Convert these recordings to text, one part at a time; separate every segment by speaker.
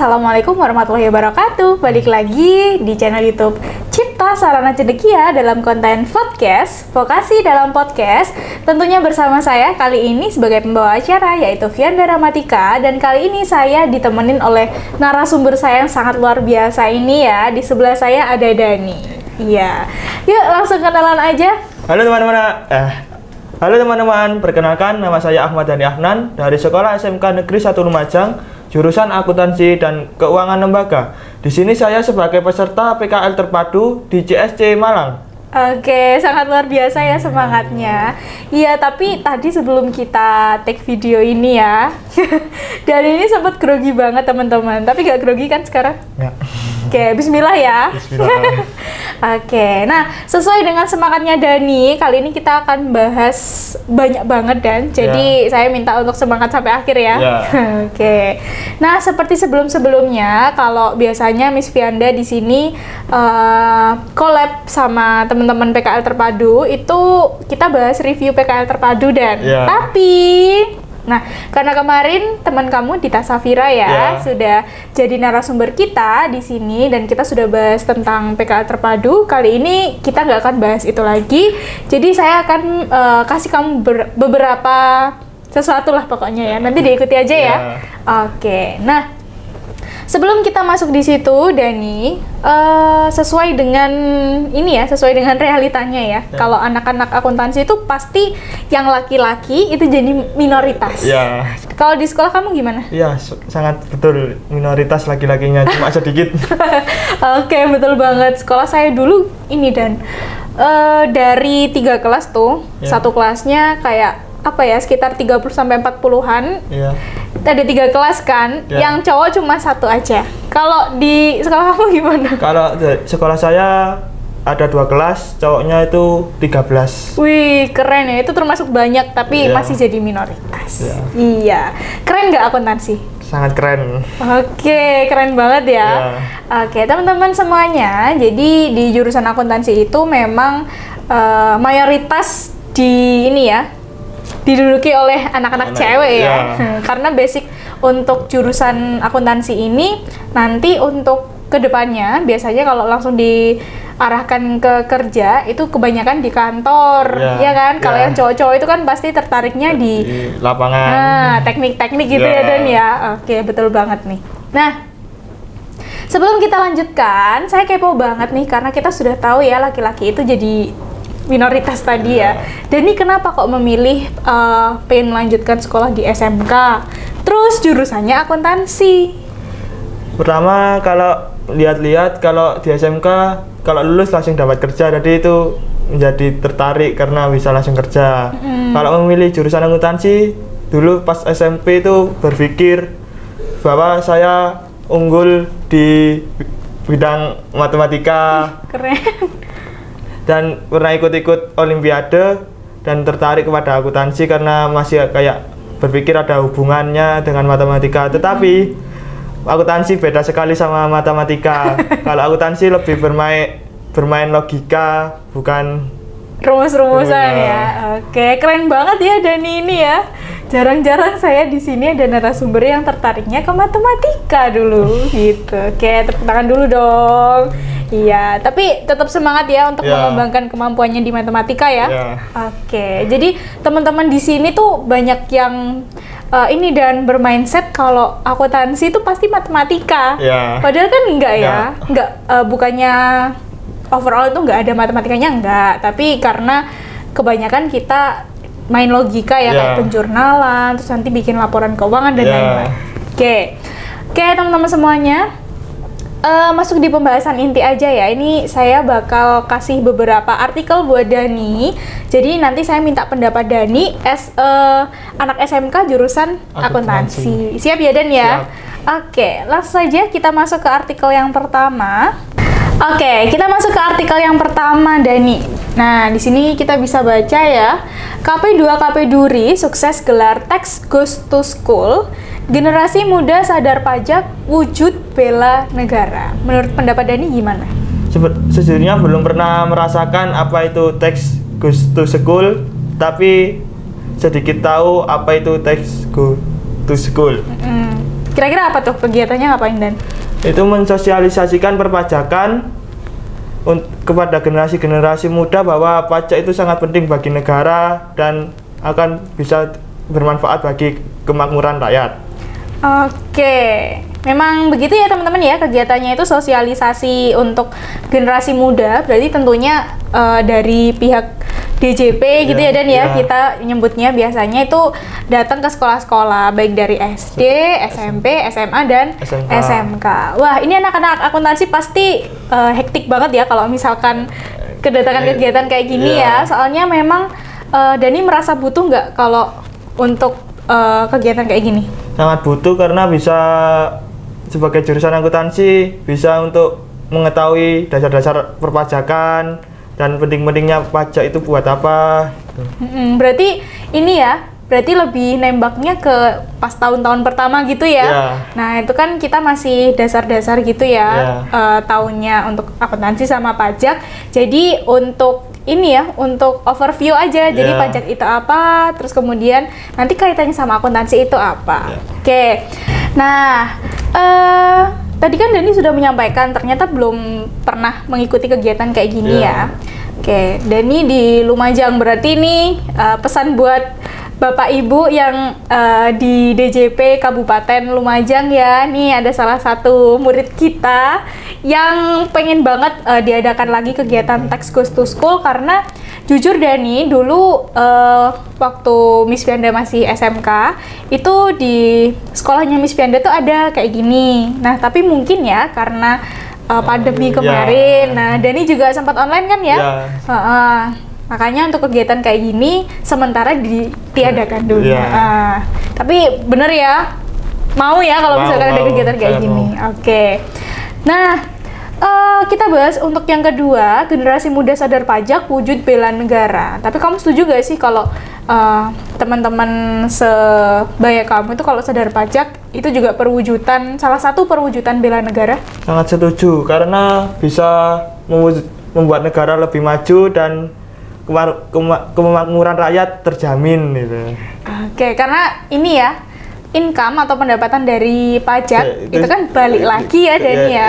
Speaker 1: Assalamualaikum warahmatullahi wabarakatuh. Balik lagi di channel YouTube Cipta Sarana Cendekia dalam konten podcast Vokasi dalam Podcast. Tentunya bersama saya kali ini sebagai pembawa acara yaitu Vianda Ramatika. Dan kali ini saya ditemenin oleh narasumber saya yang sangat luar biasa ini ya. Di sebelah saya ada Dani. Iya. Yuk langsung kenalan aja.
Speaker 2: Halo teman-teman, perkenalkan nama saya Ahmad Dhani Ahnan dari Sekolah SMK Negeri 1 Lumajang, jurusan Akuntansi dan Keuangan Lembaga. Di sini saya sebagai peserta PKL terpadu di CSC Malang.
Speaker 1: Oke, sangat luar biasa ya semangatnya. Iya, tapi tadi sebelum kita take video ini ya, dari ini sempat grogi banget teman-teman. Tapi gak grogi kan sekarang?
Speaker 2: Ya.
Speaker 1: Oke, bismillah ya.
Speaker 2: Bismillah.
Speaker 1: Oke, nah sesuai dengan semangatnya Dani, kali ini kita akan bahas banyak banget dan jadi saya minta untuk semangat sampai akhir ya. Oke, nah seperti sebelum-sebelumnya, kalau biasanya Miss Vianda di sini collab sama teman-teman PKL terpadu, itu kita bahas review PKL terpadu dan tapi nah, karena kemarin teman kamu Dita Safira sudah jadi narasumber kita di sini dan kita sudah bahas tentang PKL terpadu. Kali ini kita nggak akan bahas itu lagi. Jadi saya akan kasih kamu beberapa sesuatu lah pokoknya ya. Nanti diikuti aja ya. Oke. Nah, sebelum kita masuk di situ, Dani, sesuai dengan ini ya, sesuai dengan realitanya ya. Kalau anak-anak akuntansi itu pasti yang laki-laki itu jadi minoritas.
Speaker 2: Ya.
Speaker 1: Kalau di sekolah kamu gimana?
Speaker 2: Iya, sangat betul, minoritas laki-lakinya cuma sedikit.
Speaker 1: Oke, betul banget. Sekolah saya dulu ini dan dari 3 kelas tuh, satu kelasnya kayak apa ya, sekitar 30 sampai 40-an. Iya. Ada 3 kelas kan, yang cowok cuma 1 aja. Kalau di sekolah kamu gimana? Kalau
Speaker 2: sekolah saya ada 2 kelas, cowoknya itu 13.
Speaker 1: Wih, keren ya. Itu termasuk banyak, tapi masih jadi minoritas. Iya. Keren nggak akuntansi?
Speaker 2: Sangat keren.
Speaker 1: Oke, keren banget ya. Oke, teman-teman semuanya. Jadi di jurusan akuntansi itu memang mayoritas di ini ya, diduduki oleh anak-anak cewek ya. Karena basic untuk jurusan akuntansi ini nanti untuk kedepannya biasanya kalau langsung diarahkan ke kerja itu kebanyakan di kantor, ya kan? Kalau yang cowok-cowok itu kan pasti tertariknya di
Speaker 2: lapangan.
Speaker 1: Nah, teknik-teknik gitu ya Dan ya. Oke, betul banget nih. Nah, sebelum kita lanjutkan, saya kepo banget nih karena kita sudah tahu ya laki-laki itu jadi minoritas tadi ya. Dan ini kenapa kok memilih pengen melanjutkan sekolah di SMK? Terus jurusannya akuntansi.
Speaker 2: Pertama kalau lihat-lihat kalau di SMK kalau lulus langsung dapat kerja, jadi itu menjadi tertarik karena bisa langsung kerja. Kalau memilih jurusan akuntansi dulu pas SMP itu berpikir bahwa saya unggul di bidang matematika.
Speaker 1: Keren.
Speaker 2: Dan pernah ikut-ikut olimpiade dan tertarik kepada akuntansi karena masih kayak berpikir ada hubungannya dengan matematika. Tetapi akuntansi beda sekali sama matematika. Kalau akuntansi lebih bermain logika, bukan
Speaker 1: rumus-rumusan ya. Oke, keren banget ya Dani ini ya. Jarang-jarang saya di sini ada narasumber yang tertariknya ke matematika dulu gitu. Oke, tepuk tangan dulu dong. Iya, tapi tetap semangat ya untuk mengembangkan kemampuannya di matematika ya. Oke, jadi teman-teman di sini tuh banyak yang ini dan bermindset kalau akuntansi itu pasti matematika. Padahal kan enggak ya. Enggak, bukannya overall itu enggak ada matematikanya, enggak. Tapi karena kebanyakan kita main logika ya, kayak penjurnalan, terus nanti bikin laporan keuangan dan lain-lain. Oke, teman-teman semuanya. Masuk di pembahasan inti aja ya. Ini saya bakal kasih beberapa artikel buat Dani. Jadi nanti saya minta pendapat Dani anak SMK jurusan akuntansi. Siap ya Dan ya? Oke, langsung saja kita masuk ke artikel yang pertama. Oke, kita masuk ke artikel yang pertama Dani. Nah, di sini kita bisa baca ya. KP2 KP Duri sukses gelar Tax Goes to School. Generasi muda sadar pajak, wujud bela negara. Menurut pendapat Dani gimana?
Speaker 2: Sejujurnya belum pernah merasakan apa itu Tax Goes to School, tapi sedikit tahu apa itu Tax Go to School.
Speaker 1: Kira-kira apa tuh kegiatannya, ngapain Dan?
Speaker 2: Itu mensosialisasikan perpajakan kepada generasi-generasi muda bahwa pajak itu sangat penting bagi negara dan akan bisa bermanfaat bagi kemakmuran rakyat.
Speaker 1: Oke, memang begitu ya teman-teman ya, kegiatannya itu sosialisasi untuk generasi muda, berarti tentunya dari pihak DJP gitu ya Dan ya, kita nyebutnya biasanya itu datang ke sekolah-sekolah baik dari SD, SMP, SMA dan SMK. Wah, ini anak-anak akuntansi pasti hektik banget ya kalau misalkan kedatangan kegiatan kayak gini ya. Soalnya memang Dani merasa butuh nggak kalau untuk kegiatan kayak gini?
Speaker 2: Sangat butuh karena bisa sebagai jurusan akuntansi bisa untuk mengetahui dasar-dasar perpajakan dan penting-pentingnya pajak itu buat apa.
Speaker 1: Berarti ini ya, berarti lebih nembaknya ke pas tahun-tahun pertama gitu ya. Nah itu kan kita masih dasar-dasar gitu ya, tahunnya untuk akuntansi sama pajak. Jadi untuk ini ya, untuk overview aja, jadi pajak itu apa, terus kemudian nanti kaitannya sama akuntansi itu apa. Oke, nah tadi kan Dani sudah menyampaikan ternyata belum pernah mengikuti kegiatan kayak gini ya. Oke, Dani di Lumajang, berarti ini pesan buat Bapak Ibu yang di DJP Kabupaten Lumajang ya. Nih ada salah satu murid kita yang pengen banget diadakan lagi kegiatan Tax Goes to School, karena jujur Dani dulu waktu Miss Fianda masih SMK itu di sekolahnya Miss Fianda tuh ada kayak gini. Nah tapi mungkin ya karena pandemi kemarin, nah Dani juga sempat online kan ya. Makanya untuk kegiatan kayak gini sementara ditiadakan dulu. Tapi bener ya, mau ya kalau misalkan ada kegiatan kayak gini. Oke. Nah, kita bahas untuk yang kedua, generasi muda sadar pajak wujud bela negara. Tapi kamu setuju gak sih kalau teman-teman sebaya kamu itu kalau sadar pajak itu juga perwujudan, salah satu perwujudan bela negara?
Speaker 2: Sangat setuju, karena bisa membuat negara lebih maju dan kemakmuran rakyat terjamin gitu.
Speaker 1: Oke, karena ini ya, income atau pendapatan dari pajak itu kan balik lagi ya Dani ya.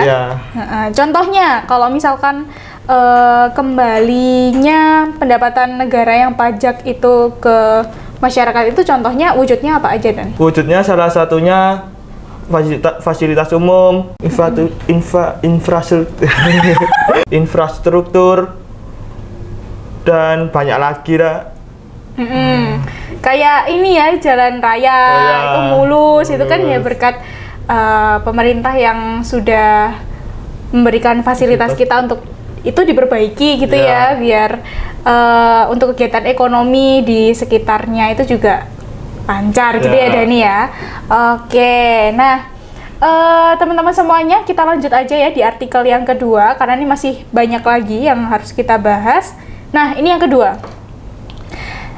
Speaker 1: Contohnya kalau misalkan kembalinya pendapatan negara yang pajak itu ke masyarakat, itu contohnya wujudnya apa aja Dan?
Speaker 2: Wujudnya salah satunya fasilitas umum, infrastruktur dan banyak lagi lah.
Speaker 1: Kayak ini ya, jalan raya itu mulus, itu kan ya berkat pemerintah yang sudah memberikan fasilitas kita untuk itu diperbaiki gitu ya, biar untuk kegiatan ekonomi di sekitarnya itu juga lancar gitu ya Dani ya. Oke, nah teman-teman semuanya, kita lanjut aja ya di artikel yang kedua karena ini masih banyak lagi yang harus kita bahas. Nah, ini yang kedua.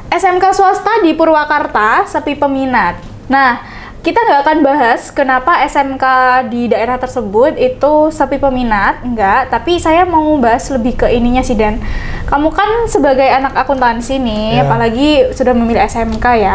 Speaker 1: SMK swasta di Purwakarta sepi peminat. Nah, kita nggak akan bahas kenapa SMK di daerah tersebut itu sepi peminat, enggak. Tapi saya mau bahas lebih ke ininya sih Dan. Kamu kan sebagai anak akuntansi nih, apalagi sudah memilih SMK ya.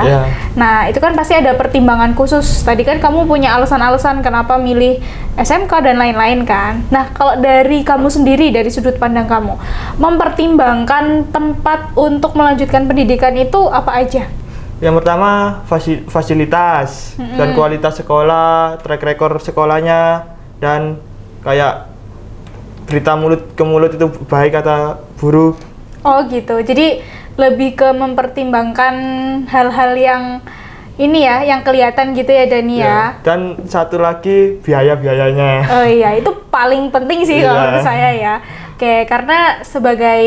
Speaker 1: Nah, itu kan pasti ada pertimbangan khusus. Tadi kan kamu punya alasan-alasan kenapa milih SMK dan lain-lain kan. Nah, kalau dari kamu sendiri, dari sudut pandang kamu, mempertimbangkan tempat untuk melanjutkan pendidikan itu apa aja?
Speaker 2: Yang pertama fasilitas dan kualitas sekolah, track record sekolahnya, dan kayak berita mulut ke mulut itu baik kata buruk. Oh gitu, jadi lebih ke mempertimbangkan hal-hal yang ini ya, yang kelihatan gitu ya Dani ya. Dan satu lagi biaya-biayanya. Oh iya, itu paling penting sih kalau menurut saya ya. Oke, karena sebagai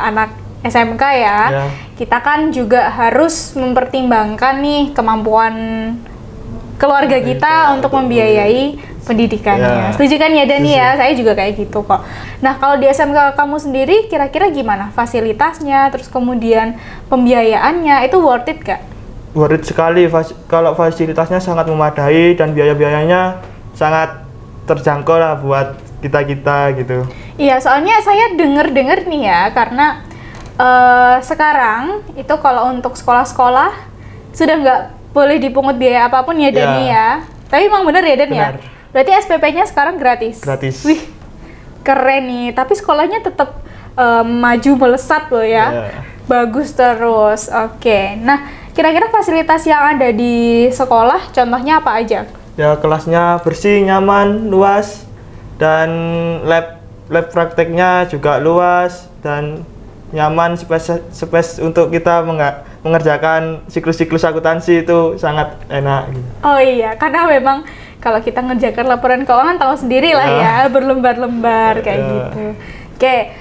Speaker 2: anak SMK ya, kita kan juga harus mempertimbangkan nih kemampuan keluarga kita untuk membiayai pendidikannya. Setuju kan ya Dani ya? Saya juga kayak gitu kok. Nah, kalau di SMK kamu sendiri kira-kira gimana? Fasilitasnya, terus kemudian pembiayaannya, itu worth it gak? Worth it sekali, kalau fasilitasnya sangat memadai dan biaya-biayanya sangat terjangkau lah buat kita-kita gitu. Iya, soalnya saya denger nih ya, karena sekarang itu kalau untuk sekolah-sekolah sudah nggak boleh dipungut biaya apapun ya Dani ya.
Speaker 1: Tapi emang bener ya Dan ya?
Speaker 2: Benar.
Speaker 1: Berarti SPP-nya sekarang gratis?
Speaker 2: Gratis.
Speaker 1: Wih, keren nih. Tapi sekolahnya tetap maju melesat loh ya.
Speaker 2: Iya.
Speaker 1: Bagus terus. Oke. Nah, kira-kira fasilitas yang ada di sekolah contohnya apa aja?
Speaker 2: Ya kelasnya bersih, nyaman, luas, dan lab prakteknya juga luas dan nyaman, space untuk kita mengerjakan siklus-siklus akuntansi itu sangat enak gitu.
Speaker 1: Oh iya, karena memang kalau kita ngerjakan laporan keuangan tahu sendiri lah ya, berlembar-lembar kayak gitu. Oke,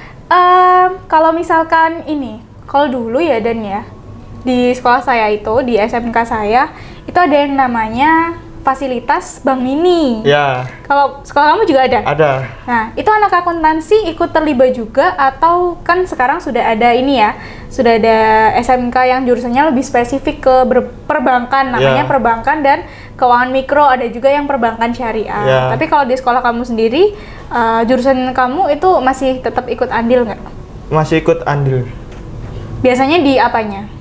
Speaker 1: kalau misalkan ini, kalau dulu ya Dan ya, di sekolah saya itu, di SMK saya, itu ada yang namanya fasilitas Bank Mini.
Speaker 2: Ya,
Speaker 1: Kalau sekolah kamu juga ada?
Speaker 2: ada.
Speaker 1: Nah, itu anak akuntansi ikut terlibat juga atau kan sekarang sudah ada ini ya, sudah ada SMK yang jurusannya lebih spesifik ke perbankan, namanya perbankan dan keuangan mikro, ada juga yang perbankan syariah.
Speaker 2: Ya.
Speaker 1: Tapi kalau di sekolah kamu sendiri, jurusan kamu itu masih tetap ikut andil nggak?
Speaker 2: Masih ikut andil.
Speaker 1: Biasanya di apanya?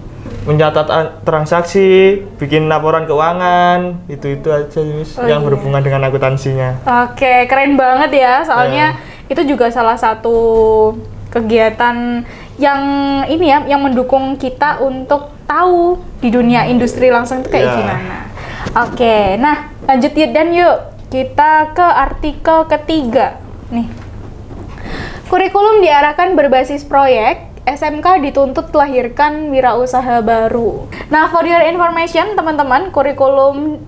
Speaker 2: Mencatat transaksi, bikin laporan keuangan, itu aja yang berhubungan dengan akuntansinya.
Speaker 1: Oke, keren banget ya. Soalnya itu juga salah satu kegiatan yang ini ya, yang mendukung kita untuk tahu di dunia industri langsung itu kayak gimana. Oke, nah lanjut ya Dan yuk. Kita ke artikel ketiga. Nih. Kurikulum diarahkan berbasis proyek. SMK dituntut melahirkan wirausaha baru. Nah, for your information, teman-teman, kurikulum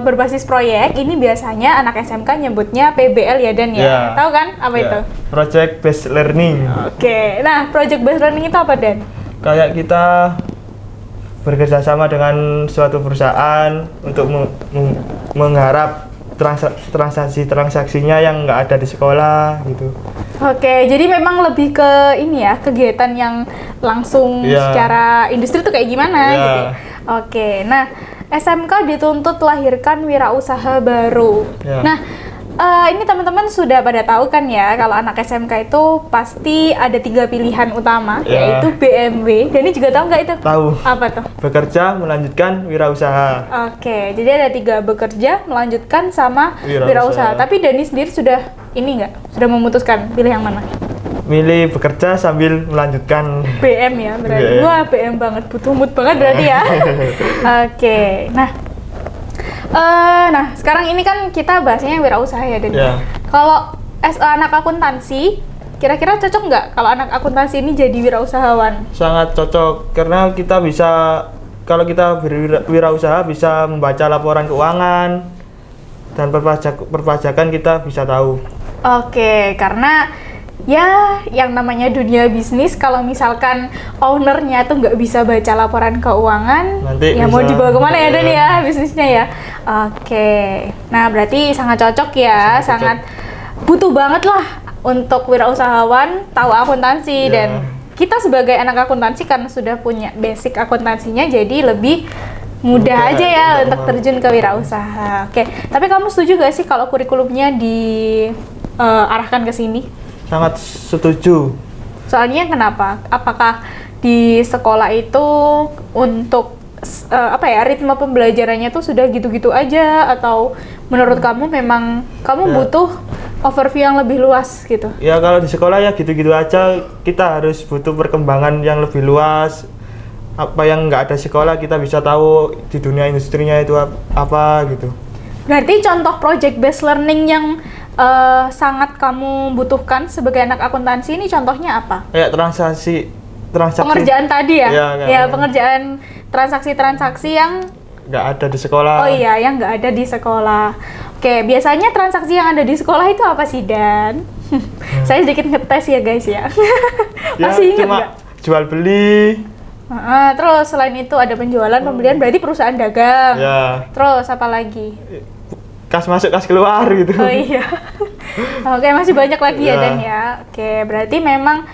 Speaker 1: berbasis proyek ini biasanya anak SMK nyebutnya PBL ya Dan ya. Tahu kan apa itu?
Speaker 2: Project Based Learning.
Speaker 1: Oke, nah project based learning itu apa Dan?
Speaker 2: Kayak kita bekerja sama dengan suatu perusahaan untuk menggarap transaksinya yang nggak ada di sekolah gitu.
Speaker 1: Oke, jadi memang lebih ke ini ya, kegiatan yang langsung secara industri tuh kayak gimana gitu. Oke, nah SMK dituntut melahirkan wirausaha baru. Nah, ini teman-teman sudah pada tahu kan ya, kalau anak SMK itu pasti ada 3 pilihan utama, yaitu BMW. Dan ini juga tahu nggak itu?
Speaker 2: Tahu.
Speaker 1: Apa tuh?
Speaker 2: Bekerja, melanjutkan wirausaha.
Speaker 1: Oke, jadi ada 3, bekerja, melanjutkan, sama wirausaha. Tapi Dani sendiri sudah ini nggak? Sudah memutuskan pilih yang mana?
Speaker 2: Milih bekerja sambil melanjutkan.
Speaker 1: BM ya berarti. Wah, BM banget, butuh mood banget berarti ya. Oke, nah sekarang ini kan kita bahasnya wirausaha ya Dan. Kalau anak akuntansi, kira-kira cocok nggak kalau anak akuntansi ini jadi wirausahawan?
Speaker 2: Sangat cocok karena kita bisa, kalau kita berwirausaha bisa membaca laporan keuangan dan perpajakan kita bisa tahu.
Speaker 1: Oke, karena ya yang namanya dunia bisnis, kalau misalkan ownernya tuh nggak bisa baca laporan keuangan,
Speaker 2: nanti
Speaker 1: ya mau dibawa kemana ya Dan ya bisnisnya ya. Oke, nah berarti sangat cocok ya, sangat butuh banget lah untuk wirausahawan tahu akuntansi. Dan kita sebagai anak akuntansi karena sudah punya basic akuntansinya, jadi lebih mudah aja ya untuk terjun ke wirausaha. Oke, tapi kamu setuju gak sih kalau kurikulumnya diarahkan ke sini?
Speaker 2: Sangat setuju.
Speaker 1: Soalnya kenapa? Apakah di sekolah itu untuk ritme pembelajarannya tuh sudah gitu-gitu aja, atau menurut kamu memang kamu butuh overview yang lebih luas gitu?
Speaker 2: Ya kalau di sekolah ya gitu-gitu aja, kita harus butuh perkembangan yang lebih luas. Apa yang nggak ada sekolah kita bisa tahu di dunia industrinya itu apa gitu.
Speaker 1: Berarti contoh project based learning yang sangat kamu butuhkan sebagai anak akuntansi ini contohnya apa?
Speaker 2: Kayak transaksi
Speaker 1: pengerjaan tadi ya?
Speaker 2: Ya,
Speaker 1: pengerjaan transaksi-transaksi yang
Speaker 2: nggak ada di sekolah.
Speaker 1: Oh iya, yang nggak ada di sekolah. Oke, biasanya transaksi yang ada di sekolah itu apa sih Dan? Saya sedikit ngetes ya guys ya. Masih ingat nggak?
Speaker 2: Jual beli.
Speaker 1: Terus selain itu ada penjualan, pembelian, berarti perusahaan dagang. Terus apa lagi?
Speaker 2: Kas masuk, kas keluar gitu.
Speaker 1: Oh iya. Oke, masih banyak lagi ya Dan ya. Oke, berarti memang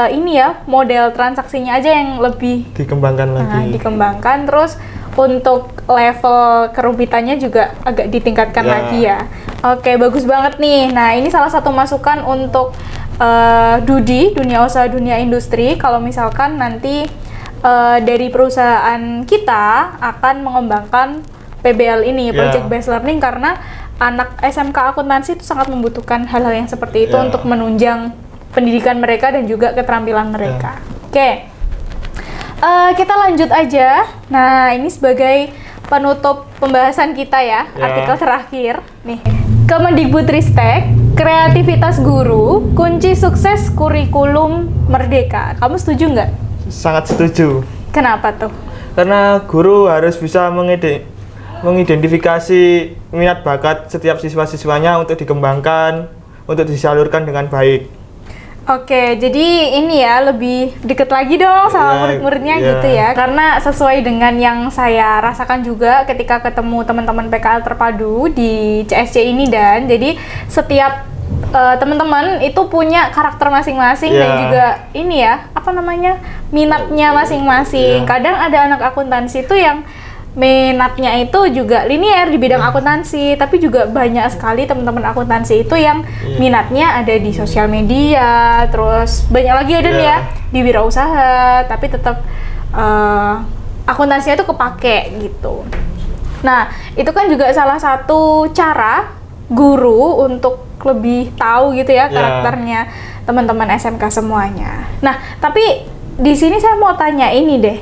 Speaker 1: ini ya model transaksinya aja yang lebih
Speaker 2: dikembangkan lagi.
Speaker 1: Dikembangkan, terus untuk level kerumitannya juga agak ditingkatkan lagi ya. Oke, bagus banget nih. Nah, ini salah satu masukan untuk dunia usaha, dunia industri. Kalau misalkan nanti dari perusahaan kita akan mengembangkan PBL ini,
Speaker 2: Yeah.
Speaker 1: Project Based Learning, karena anak SMK akuntansi itu sangat membutuhkan hal-hal yang seperti itu
Speaker 2: Yeah.
Speaker 1: untuk menunjang pendidikan mereka dan juga keterampilan mereka. Oke. Kita lanjut aja. Nah, ini sebagai penutup pembahasan kita ya,
Speaker 2: Ya.
Speaker 1: artikel terakhir. Nih, Kemendikbudristek, kreativitas guru, kunci sukses kurikulum merdeka. Kamu setuju nggak?
Speaker 2: Sangat setuju.
Speaker 1: Kenapa tuh?
Speaker 2: Karena guru harus bisa mengidentifikasi minat bakat setiap siswa-siswanya untuk dikembangkan, untuk disalurkan dengan baik.
Speaker 1: Oke, jadi ini ya lebih deket lagi dong sama
Speaker 2: Ya,
Speaker 1: murid-muridnya
Speaker 2: ya.
Speaker 1: gitu ya. Karena sesuai dengan yang saya rasakan juga ketika ketemu teman-teman PKL terpadu di CSC ini, dan jadi setiap teman-teman itu punya karakter masing-masing dan
Speaker 2: Ya.
Speaker 1: juga ini ya, apa namanya, minatnya masing-masing.
Speaker 2: Ya.
Speaker 1: Kadang ada anak akuntansi itu yang minatnya itu juga linear di bidang akuntansi, tapi juga banyak sekali teman-teman akuntansi itu yang minatnya ada di sosial media, terus banyak lagi ada nih ya di wirausaha, tapi tetap akuntansinya itu kepake gitu. Nah, itu kan juga salah satu cara guru untuk lebih tahu gitu ya karakternya teman-teman SMK semuanya. Nah, tapi di sini saya mau tanya ini deh.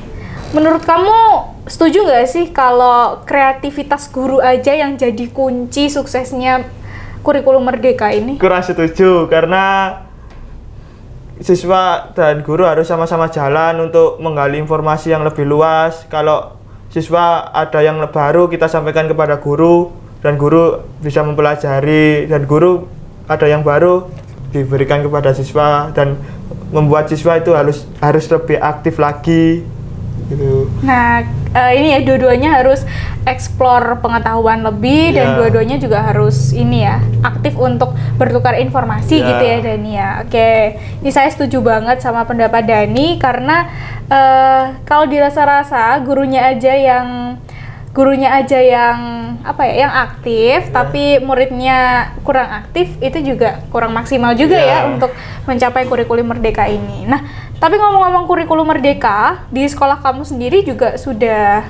Speaker 1: Menurut kamu setuju nggak sih kalau kreativitas guru aja yang jadi kunci suksesnya kurikulum merdeka ini?
Speaker 2: Kurang setuju, karena siswa dan guru harus sama-sama jalan untuk menggali informasi yang lebih luas. Kalau siswa ada yang baru, kita sampaikan kepada guru, dan guru bisa mempelajari, dan guru ada yang baru diberikan kepada siswa, dan membuat siswa itu harus lebih aktif lagi gitu.
Speaker 1: Nah, ini ya dua-duanya harus explore pengetahuan lebih dan
Speaker 2: Ya.
Speaker 1: dua-duanya juga harus ini ya aktif untuk bertukar informasi
Speaker 2: Ya.
Speaker 1: gitu ya Dani ya. Oke, ini saya setuju banget sama pendapat Dani karena kalau dirasa-rasa gurunya aja yang apa ya, yang aktif, tapi muridnya kurang aktif, itu juga kurang maksimal juga ya untuk mencapai kurikulum merdeka ini. Nah, tapi ngomong-ngomong kurikulum merdeka, di sekolah kamu sendiri juga sudah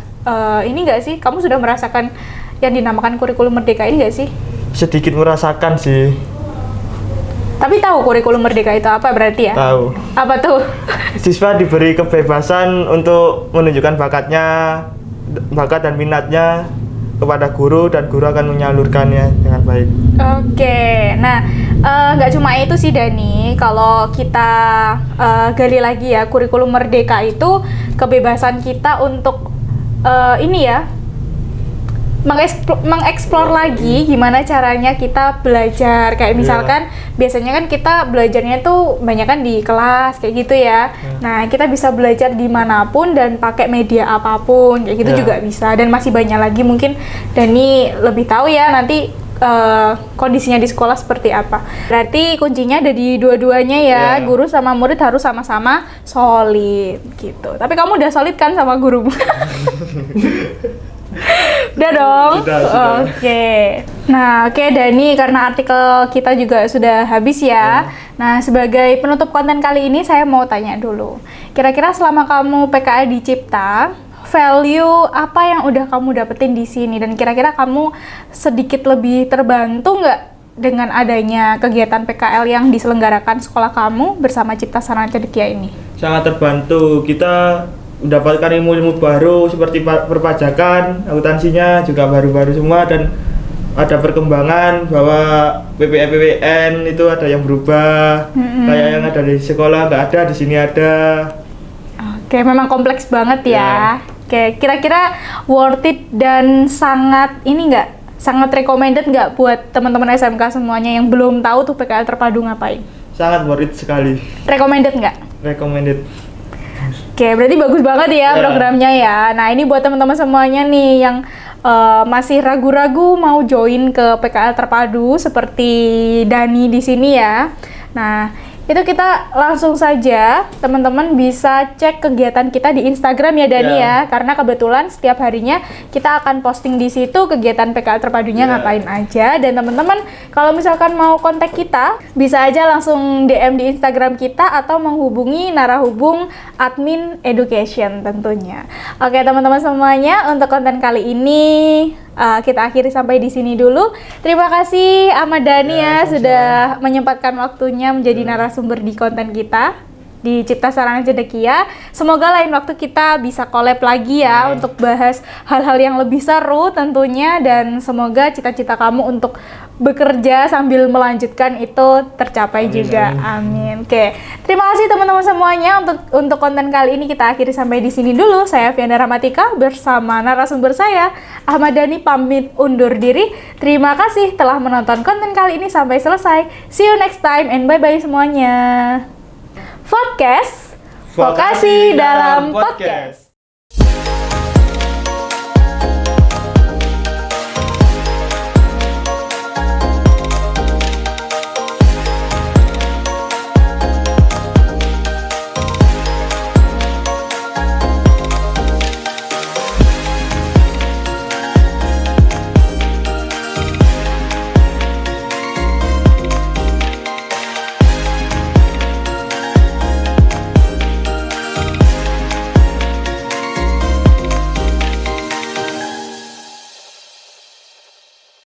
Speaker 1: ini nggak sih? Kamu sudah merasakan yang dinamakan kurikulum merdeka ini nggak sih?
Speaker 2: Sedikit merasakan sih.
Speaker 1: Tapi tahu kurikulum merdeka itu apa berarti ya?
Speaker 2: Tahu.
Speaker 1: Apa tuh?
Speaker 2: Siswa diberi kebebasan untuk menunjukkan bakat dan minatnya kepada guru, dan guru akan menyalurkannya dengan baik.
Speaker 1: Oke, nah nggak cuma itu sih Dani, kalau kita gali lagi ya, kurikulum merdeka itu kebebasan kita untuk ini ya, mengeksplor lagi gimana caranya kita belajar. Kayak misalkan biasanya kan kita belajarnya tuh banyak kan di kelas kayak gitu ya. Nah, kita bisa belajar dimanapun dan pakai media apapun kayak gitu juga bisa. Dan masih banyak lagi, mungkin Dani lebih tahu ya nanti kondisinya di sekolah seperti apa. Berarti kuncinya ada di dua-duanya ya, guru sama murid harus sama-sama solid gitu. Tapi kamu udah solid kan sama gurumu? Udah dong?
Speaker 2: Sudah.
Speaker 1: Oke. Nah, oke Dani, karena artikel kita juga sudah habis ya. Nah, sebagai penutup konten kali ini saya mau tanya dulu. Kira-kira selama kamu PKL di Cipta, value apa yang udah kamu dapetin di sini? Dan kira-kira kamu sedikit lebih terbantu nggak dengan adanya kegiatan PKL yang diselenggarakan sekolah kamu bersama Cipta Sarana Cendekia ini?
Speaker 2: Sangat terbantu. Kita mendapatkan ilmu-ilmu baru seperti perpajakan, akuntansinya juga baru-baru semua, dan ada perkembangan bahwa PPN itu ada yang berubah. Kayak yang ada di sekolah nggak ada, di sini ada.
Speaker 1: Oke, memang kompleks banget ya. Oke, kira-kira worth it dan sangat ini nggak? Sangat recommended nggak buat teman-teman SMK semuanya yang belum tahu tuh PKL terpadu ngapain?
Speaker 2: Sangat worth it sekali.
Speaker 1: Recommended nggak?
Speaker 2: Recommended.
Speaker 1: Oke, berarti bagus banget ya programnya ya. Nah, ini buat teman-teman semuanya nih yang masih ragu-ragu mau join ke PKL terpadu seperti Dani di sini ya. Nah, itu kita langsung saja teman-teman bisa cek kegiatan kita di Instagram ya Dani ya, karena kebetulan setiap harinya kita akan posting di situ kegiatan PKL terpadunya ngapain aja. Dan teman-teman kalau misalkan mau kontak kita bisa aja langsung DM di Instagram kita atau menghubungi narahubung admin education tentunya. Oke teman-teman semuanya, untuk konten kali ini kita akhiri sampai di sini dulu. Terima kasih Ahmad Dhani ya sudah menyempatkan waktunya menjadi narasumber di konten kita di Cipta Sarana Cendekia. Semoga lain waktu kita bisa collab lagi ya untuk bahas hal-hal yang lebih seru tentunya, dan semoga cita-cita kamu untuk bekerja sambil melanjutkan itu tercapai juga. Amin. Oke. Terima kasih teman-teman semuanya untuk konten kali ini kita akhiri sampai di sini dulu. Saya Viana Ramatika bersama narasumber saya Ahmad Dhani pamit undur diri. Terima kasih telah menonton konten kali ini sampai selesai. See you next time and bye-bye semuanya. Podcast Vokasi dalam Podcast.